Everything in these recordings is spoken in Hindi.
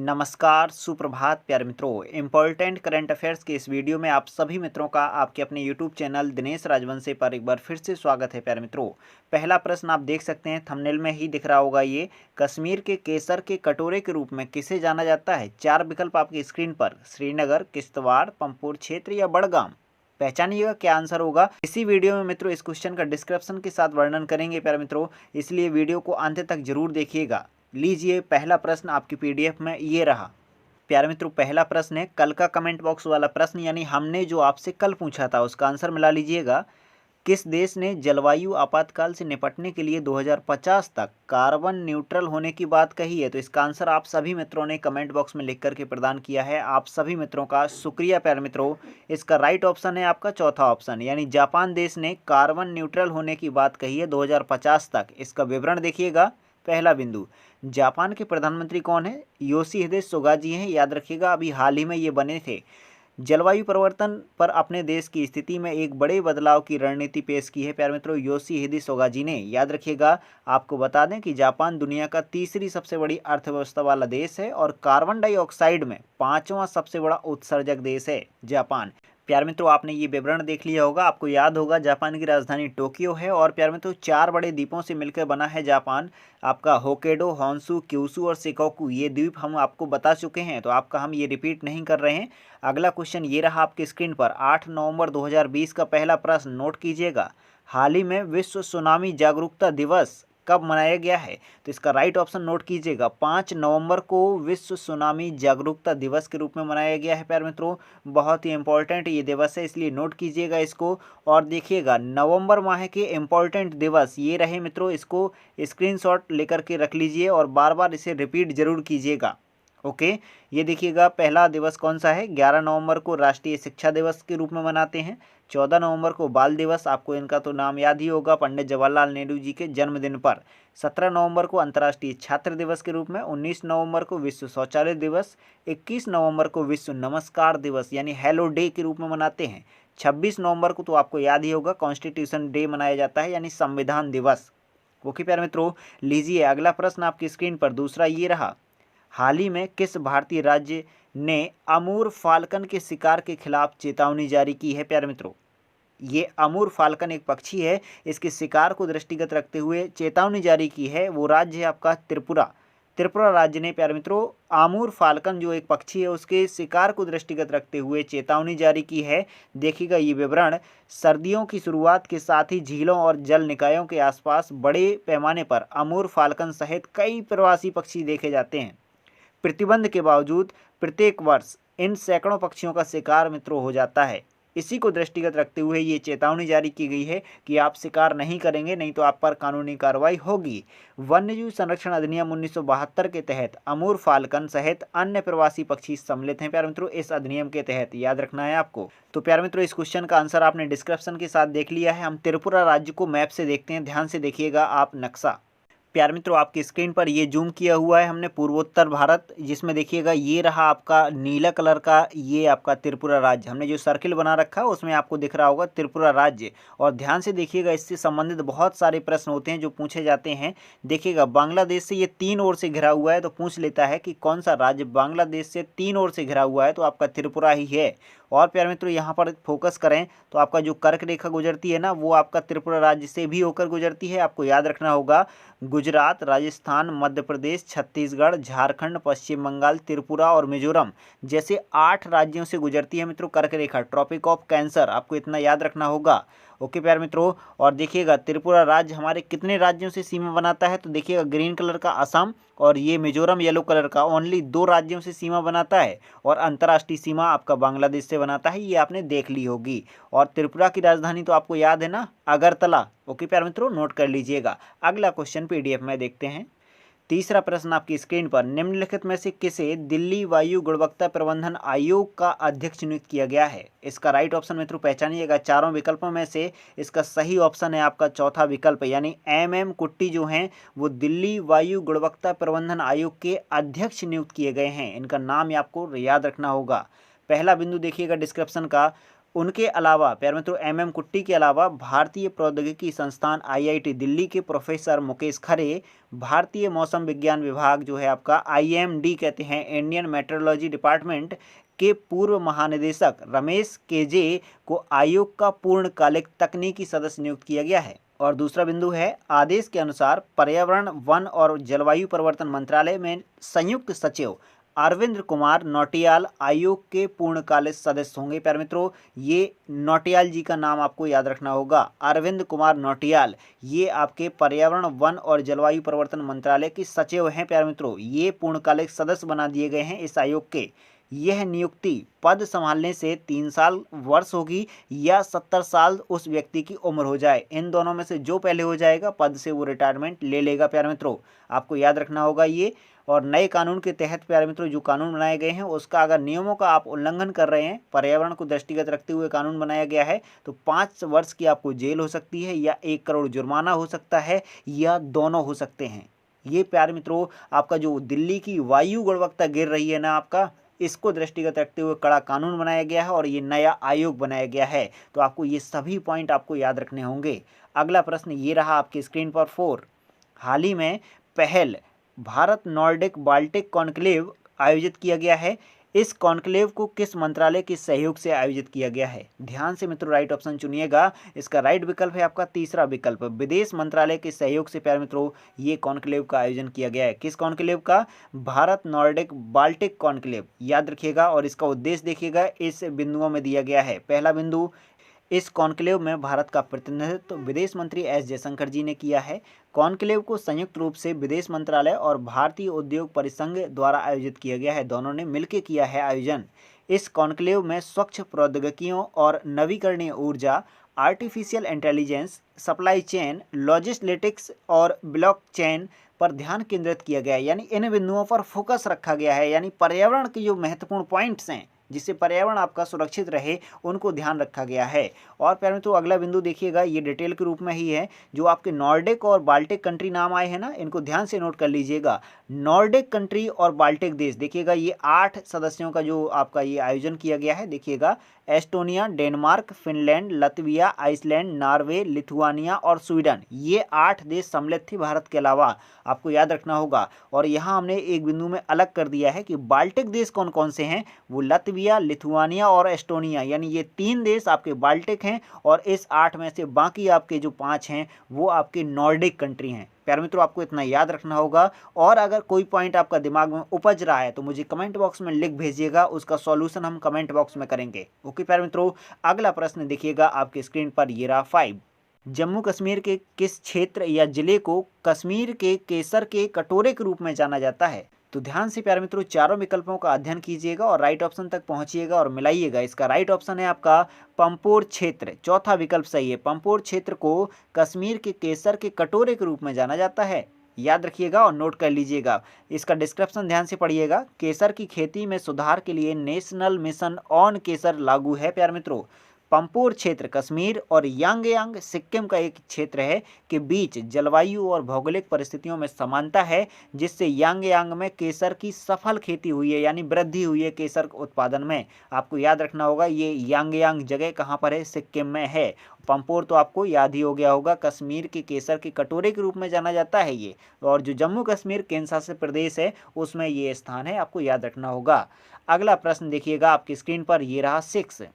नमस्कार, सुप्रभात प्यारे मित्रों। इम्पोर्टेंट करंट अफेयर्स के इस वीडियो में आप सभी मित्रों का आपके अपने यूट्यूब चैनल दिनेश राजवंशी पर एक बार फिर से स्वागत है प्यारे मित्रों। पहला प्रश्न आप देख सकते हैं, थंबनेल में ही दिख रहा होगा। ये कश्मीर के केसर के कटोरे के रूप में किसे जाना जाता है? 4 विकल्प आपकी स्क्रीन पर, श्रीनगर, किश्तवाड़, पंपोर क्षेत्र या बड़गाम। पहचानिएगा क्या आंसर होगा। इसी वीडियो में मित्रों इस क्वेश्चन का डिस्क्रिप्शन के साथ वर्णन करेंगे प्यारे मित्रों, इसलिए वीडियो को अंत तक जरूर देखिएगा। लीजिए पहला प्रश्न आपकी पीडीएफ में ये रहा। प्यारे मित्रों, पहला प्रश्न है कल का कमेंट बॉक्स वाला प्रश्न, यानी हमने जो आपसे कल पूछा था उसका आंसर मिला लीजिएगा। किस देश ने जलवायु आपातकाल से निपटने के लिए 2050 तक कार्बन न्यूट्रल होने की बात कही है? तो इसका आंसर आप सभी मित्रों ने कमेंट बॉक्स में लिख करके प्रदान किया है। आप सभी मित्रों का शुक्रिया प्यारे मित्रों। इसका राइट ऑप्शन है आपका चौथा ऑप्शन, यानी जापान देश ने कार्बन न्यूट्रल होने की बात कही है 2050 तक। इसका विवरण देखिएगा। पहला बिंदु, जापान के प्रधानमंत्री कौन है? योशिहिदे सुगा जी हैं, याद रखिएगा। अभी हाल ही में ये बने थे। जलवायु परिवर्तन पर अपने देश की स्थिति में एक बड़े बदलाव की रणनीति पेश की है प्यारे मित्रों योशिहिदे सुगा जी ने, याद रखिएगा। आपको बता दें कि जापान दुनिया का तीसरी सबसे बड़ी अर्थव्यवस्था वाला देश है और कार्बन डाइऑक्साइड में 5वां सबसे बड़ा उत्सर्जक देश है जापान। प्यारे मित्रों, आपने ये विवरण देख लिया होगा। आपको याद होगा जापान की राजधानी टोक्यो है और प्यारे मित्रों 4 बड़े द्वीपों से मिलकर बना है जापान। आपका होक्काइडो, होन्शु, क्यूशु और शिकोकू, ये द्वीप हम आपको बता चुके हैं, तो आपका हम ये रिपीट नहीं कर रहे हैं। अगला क्वेश्चन ये रहा आपकी स्क्रीन पर। 8 नवंबर 2020 का पहला प्रश्न नोट कीजिएगा। हाल ही में विश्व सुनामी जागरूकता दिवस कब मनाया गया है? तो इसका राइट ऑप्शन नोट कीजिएगा। 5 नवंबर को विश्व सुनामी जागरूकता दिवस के रूप में मनाया गया है प्यारे मित्रों। बहुत ही इंपॉर्टेंट ये दिवस है, इसलिए नोट कीजिएगा इसको। और देखिएगा नवंबर माह के इंपॉर्टेंट दिवस ये रहे मित्रों, इसको स्क्रीनशॉट लेकर के रख लीजिए और बार बार इसे रिपीट जरूर कीजिएगा। ओके, ये देखिएगा पहला दिवस कौन सा है। 11 नवंबर को राष्ट्रीय शिक्षा दिवस के रूप में मनाते हैं। 14 नवंबर को बाल दिवस, आपको इनका तो नाम याद ही होगा, पंडित जवाहरलाल नेहरू जी के जन्मदिन पर। 17 नवंबर को अंतर्राष्ट्रीय छात्र दिवस के रूप में। 19 नवंबर को विश्व शौचालय दिवस। 21 नवंबर को विश्व नमस्कार दिवस यानी हेलो डे के रूप में मनाते हैं। 26 नवंबर को तो आपको याद ही होगा कॉन्स्टिट्यूशन डे मनाया जाता है, यानी संविधान दिवस। ओके प्यारे मित्रों, लीजिए अगला प्रश्न आपकी स्क्रीन पर, दूसरा ये रहा। हाल ही में किस भारतीय राज्य ने अमूर फाल्कन के शिकार के खिलाफ चेतावनी जारी की है? प्यारे मित्रों, ये अमूर फाल्कन एक पक्षी है, इसके शिकार को दृष्टिगत रखते हुए चेतावनी जारी की है। वो राज्य है आपका त्रिपुरा। त्रिपुरा राज्य ने प्यारे मित्रों आमूर फाल्कन जो एक पक्षी है उसके शिकार को दृष्टिगत रखते हुए चेतावनी जारी की है। देखिएगा ये विवरण। सर्दियों की शुरुआत के साथ ही झीलों और जल निकायों के आसपास बड़े पैमाने पर अमूर फाल्कन सहित कई प्रवासी पक्षी देखे जाते हैं। प्रतिबंध के बावजूद प्रत्येक वर्ष इन सैकड़ों पक्षियों का शिकार मित्रों हो जाता है। इसी को दृष्टिगत रखते हुए ये चेतावनी जारी की गई है कि आप शिकार नहीं करेंगे, नहीं तो आप पर कानूनी कार्रवाई होगी। वन्यजीव संरक्षण अधिनियम 1972 के तहत अमूर फाल्कन सहित अन्य प्रवासी पक्षी सम्मिलित हैं प्यारे मित्रों इस अधिनियम के तहत, याद रखना है आपको। तो प्यारे मित्रों इस क्वेश्चन का आंसर आपने डिस्क्रिप्शन के साथ देख लिया है। हम त्रिपुरा राज्य को मैप से देखते हैं, ध्यान से देखिएगा आप नक्शा। प्यारे मित्रों आपकी स्क्रीन पर ये जूम किया हुआ है हमने पूर्वोत्तर भारत, जिसमें देखिएगा ये रहा आपका नीला कलर का, ये आपका त्रिपुरा राज्य। हमने जो सर्किल बना रखा है उसमें आपको दिख रहा होगा त्रिपुरा राज्य। और ध्यान से देखिएगा, इससे संबंधित बहुत सारे प्रश्न होते हैं जो पूछे जाते हैं। देखिएगा बांग्लादेश से ये 3 ओर से घिरा हुआ है, तो पूछ लेता है कि कौन सा राज्य बांग्लादेश से 3 ओर से घिरा हुआ है, तो आपका त्रिपुरा ही है। और प्यारे मित्रों यहाँ पर फोकस करें तो आपका जो कर्क रेखा गुजरती है ना, वो आपका त्रिपुरा राज्य से भी होकर गुजरती है। आपको याद रखना होगा गुजरात, राजस्थान, मध्य प्रदेश, छत्तीसगढ़, झारखंड, पश्चिम बंगाल, त्रिपुरा और मिजोरम जैसे 8 राज्यों से गुजरती है मित्रों कर्क रेखा, ट्रॉपिक ऑफ कैंसर, आपको इतना याद रखना होगा। ओके प्यारे मित्रों, और देखिएगा त्रिपुरा राज्य हमारे कितने राज्यों से सीमा बनाता है? तो देखिएगा ग्रीन कलर का असम और ये मिजोरम येलो कलर का ओनली 2 राज्यों से सीमा बनाता है। और अंतर्राष्ट्रीय सीमा आपका बांग्लादेश से बनाता है, ये आपने देख ली होगी। और त्रिपुरा की राजधानी तो आपको याद है ना, अगरतला। ओके प्यारे मित्रों, नोट कर लीजिएगा। अगला क्वेश्चन पीडीएफ में देखते हैं। तीसरा प्रश्न आपकी स्क्रीन पर, निम्नलिखित में से किसे दिल्ली वायु गुणवत्ता प्रबंधन आयोग का अध्यक्ष नियुक्त किया गया है? इसका राइट ऑप्शन मित्रों पहचानिएगा। चारों विकल्पों में से इसका सही ऑप्शन है आपका चौथा विकल्प, यानी MM कुट्टी जो हैं वो दिल्ली वायु गुणवत्ता प्रबंधन आयोग के अध्यक्ष नियुक्त किए गए हैं। इनका नाम आपको याद रखना होगा। पहला बिंदु देखिएगा डिस्क्रिप्शन का, उनके अलावा प्यारे मित्रों MM कुट्टी के अलावा भारतीय प्रौद्योगिकी संस्थान IIT दिल्ली के प्रोफेसर मुकेश खरे, भारतीय मौसम विज्ञान विभाग जो है आपका IMD कहते हैं, इंडियन मेट्रोलॉजी डिपार्टमेंट के पूर्व महानिदेशक रमेश केजे को आयोग का पूर्णकालिक तकनीकी सदस्य नियुक्त किया गया है। और दूसरा बिंदु है, आदेश के अनुसार पर्यावरण, वन और जलवायु परिवर्तन मंत्रालय में संयुक्त सचिव अरविंद कुमार नौटियाल आयोग के पूर्णकालिक सदस्य होंगे। प्यारे मित्रों, ये नौटियाल जी का नाम आपको याद रखना होगा, अरविंद कुमार नौटियाल, ये आपके पर्यावरण, वन और जलवायु परिवर्तन मंत्रालय के सचिव हैं। प्यारे मित्रों, ये पूर्णकालिक सदस्य बना दिए गए हैं इस आयोग के। यह नियुक्ति पद संभालने से 3 साल वर्ष होगी या 70 साल उस व्यक्ति की उम्र हो जाए, इन दोनों में से जो पहले हो जाएगा पद से वो रिटायरमेंट ले लेगा। प्यारे मित्रों, आपको याद रखना होगा ये। और नए कानून के तहत प्यारे मित्रों जो कानून बनाए गए हैं उसका अगर नियमों का आप उल्लंघन कर रहे हैं, पर्यावरण को दृष्टिगत रखते हुए कानून बनाया गया है, तो 5 वर्ष की आपको जेल हो सकती है या 1 करोड़ जुर्माना हो सकता है या दोनों हो सकते हैं। ये प्यारे मित्रों आपका जो दिल्ली की वायु गुणवत्ता गिर रही है ना आपका, इसको दृष्टिगत रखते हुए कड़ा कानून बनाया गया है और ये नया आयोग बनाया गया है। तो आपको ये सभी पॉइंट आपको याद रखने होंगे। अगला प्रश्न ये रहा आपकी स्क्रीन पर 4। हाल ही में पहल भारत नॉर्डिक बाल्टिक कॉन्क्लेव आयोजित किया गया है। इस कॉन्क्लेव को किस मंत्रालय के सहयोग से आयोजित किया गया है? ध्यान से मित्रों राइट ऑप्शन चुनिएगा। इसका राइट विकल्प है आपका तीसरा विकल्प, विदेश मंत्रालय के सहयोग से प्यारे मित्रों ये कॉन्क्लेव का आयोजन किया गया है। किस कॉन्क्लेव का? भारत नॉर्डिक बाल्टिक कॉन्क्लेव, याद रखिएगा। और इसका उद्देश्य देखिएगा, इस बिंदुओं में दिया गया है। पहला बिंदु, इस कॉन्क्लेव में भारत का प्रतिनिधित्व विदेश मंत्री एस जयशंकर जी ने किया है। कॉन्क्लेव को संयुक्त रूप से विदेश मंत्रालय और भारतीय उद्योग परिसंघ द्वारा आयोजित किया गया है, दोनों ने मिलकर किया है आयोजन। इस कॉन्क्लेव में स्वच्छ प्रौद्योगिकियों और नवीकरणीय ऊर्जा, artificial intelligence, supply chain, logistics और ब्लॉकचेन पर ध्यान केंद्रित किया गया है। यानी इन बिंदुओं पर फोकस रखा गया है, यानी पर्यावरण के जो महत्वपूर्ण पॉइंट्स हैं जिससे पर्यावरण आपका सुरक्षित रहे उनको ध्यान रखा गया है। और प्यारे मित्रों अगला बिंदु देखिएगा, ये डिटेल के रूप में ही है। जो आपके नॉर्डिक और बाल्टिक कंट्री नाम आए हैं ना, इनको ध्यान से नोट कर लीजिएगा। नॉर्डिक कंट्री और बाल्टिक देश देखिएगा, ये 8 सदस्यों का जो आपका ये आयोजन किया गया है। देखिएगा, Estonia, Denmark, Finland, Latvia, Iceland, Norway, Lithuania और स्वीडन, ये 8 देश सम्मिलित थे भारत के अलावा, आपको याद रखना होगा। और यहाँ हमने एक बिंदु में अलग कर दिया है कि बाल्टिक देश कौन कौन से हैं, वो लतविया, लिथुआनिया और एस्टोनिया, यानी ये 3 देश आपके बाल्टिक हैं और इस 8 में से बाकी आपके जो 5 हैं वो आपके नॉर्डिक कंट्री हैं। प्यारे मित्रों आपको इतना याद रखना होगा। और अगर कोई पॉइंट आपका दिमाग में उपज रहा है तो मुझे कमेंट बॉक्स में लिख भेजिएगा, उसका सॉल्यूशन हम कमेंट बॉक्स में करेंगे। ओके प्यारे मित्रों, अगला प्रश्न देखिएगा आपके स्क्रीन पर, ये रहा 5। जम्मू कश्मीर के किस क्षेत्र या जिले को कश्मीर के केसर के कटोरे के रूप में जाना जाता है? तो ध्यान से प्यारे मित्रों चारों विकल्पों का अध्ययन कीजिएगा और राइट ऑप्शन तक पहुंचिएगा और मिलाइएगा। इसका राइट ऑप्शन है आपका पंपोर क्षेत्र, चौथा विकल्प सही है। पंपोर क्षेत्र को कश्मीर के केसर के कटोरे के रूप में जाना जाता है, याद रखिएगा और नोट कर लीजिएगा। इसका डिस्क्रिप्शन ध्यान से पढ़िएगा। केसर की खेती में सुधार के लिए नेशनल मिशन ऑन केसर लागू है। प्यारे मित्रों, पंपोर क्षेत्र कश्मीर और यांगयांग सिक्किम का एक क्षेत्र है के बीच जलवायु और भौगोलिक परिस्थितियों में समानता है, जिससे यांगयांग में केसर की सफल खेती हुई है, यानी वृद्धि हुई है केसर उत्पादन में। आपको याद रखना होगा ये यांगयांग जगह कहाँ पर है, सिक्किम में है। पंपोर तो आपको याद ही हो गया होगा, कश्मीर के केसर के कटोरे के रूप में जाना जाता है ये। और जो जम्मू कश्मीर केंद्र शासित प्रदेश है उसमें ये स्थान है, आपको याद रखना होगा। अगला प्रश्न देखिएगा आपकी स्क्रीन पर, ये रहा 6।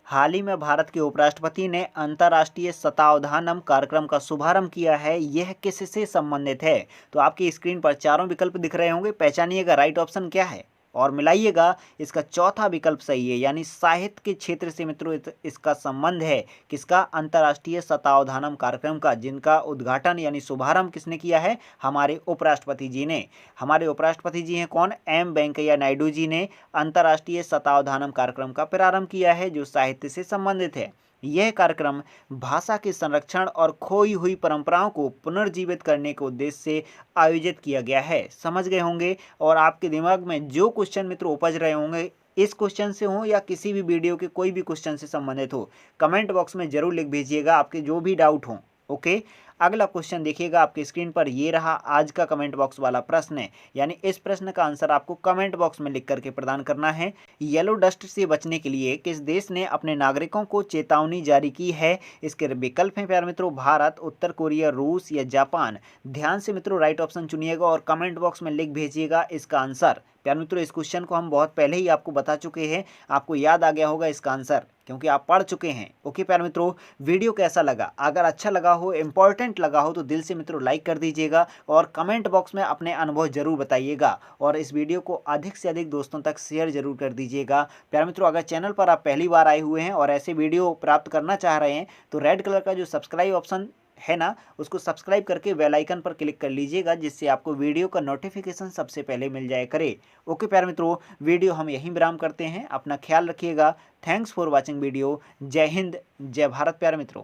हाल ही में भारत के उपराष्ट्रपति ने अंतर्राष्ट्रीय शतावधानम कार्यक्रम का शुभारंभ किया है, यह किससे संबंधित है? तो आपकी स्क्रीन पर चारों विकल्प दिख रहे होंगे, पहचानिएगा राइट ऑप्शन क्या है और मिलाइएगा। इसका चौथा विकल्प सही है, यानी साहित्य के क्षेत्र से मित्रों इसका संबंध है। किसका? अंतर्राष्ट्रीय शतावधानम कार्यक्रम का, जिनका उद्घाटन यानी शुभारंभ किसने किया है? हमारे उपराष्ट्रपति जी ने। हमारे उपराष्ट्रपति जी हैं कौन? एम वेंकैया नायडू जी ने अंतर्राष्ट्रीय शतावधानम कार्यक्रम का प्रारंभ किया है, जो साहित्य से संबंधित है। यह कार्यक्रम भाषा के संरक्षण और खोई हुई परंपराओं को पुनर्जीवित करने के उद्देश्य से आयोजित किया गया है। समझ गए होंगे। और आपके दिमाग में जो क्वेश्चन मित्रों उपज रहे होंगे, इस क्वेश्चन से हो या किसी भी वीडियो के कोई भी क्वेश्चन से संबंधित हो, कमेंट बॉक्स में जरूर लिख भेजिएगा, आपके जो भी डाउट हो। ओके, अगला क्वेश्चन देखिएगा आपकी स्क्रीन पर, ये रहा आज का कमेंट बॉक्स वाला प्रश्न, यानी इस प्रश्न का आंसर आपको कमेंट बॉक्स में लिख करके प्रदान करना है। येलो डस्ट से बचने के लिए किस देश ने अपने नागरिकों को चेतावनी जारी की है? इसके विकल्प हैं प्यारे मित्रों, भारत, उत्तर कोरिया, रूस या जापान। ध्यान से मित्रों राइट ऑप्शन चुनिएगा और कमेंट बॉक्स में लिख भेजिएगा इसका आंसर। प्यारे मित्रों इस क्वेश्चन को हम बहुत पहले ही आपको बता चुके हैं, आपको याद आ गया होगा इसका आंसर क्योंकि आप पढ़ चुके हैं। ओके प्यारे मित्रों, वीडियो कैसा लगा? अगर अच्छा लगा हो, इंपॉर्टेंट लगा हो तो दिल से मित्रों लाइक कर दीजिएगा और कमेंट बॉक्स में अपने अनुभव जरूर बताइएगा और इस वीडियो को अधिक से अधिक दोस्तों तक शेयर जरूर कर दीजिएगा। प्यारे मित्रों अगर चैनल पर आप पहली बार आए हुए हैं और ऐसे वीडियो प्राप्त करना चाह रहे हैं तो रेड कलर का जो सब्सक्राइब ऑप्शन है ना, उसको सब्सक्राइब करके बेल आइकन पर क्लिक कर लीजिएगा जिससे आपको वीडियो का नोटिफिकेशन सबसे पहले मिल जाया करे। ओके प्यारे मित्रों, वीडियो हम यहीं विराम करते हैं। अपना ख्याल रखिएगा। Thanks for watching video. जय हिंद, जय भारत प्यारे मित्रों।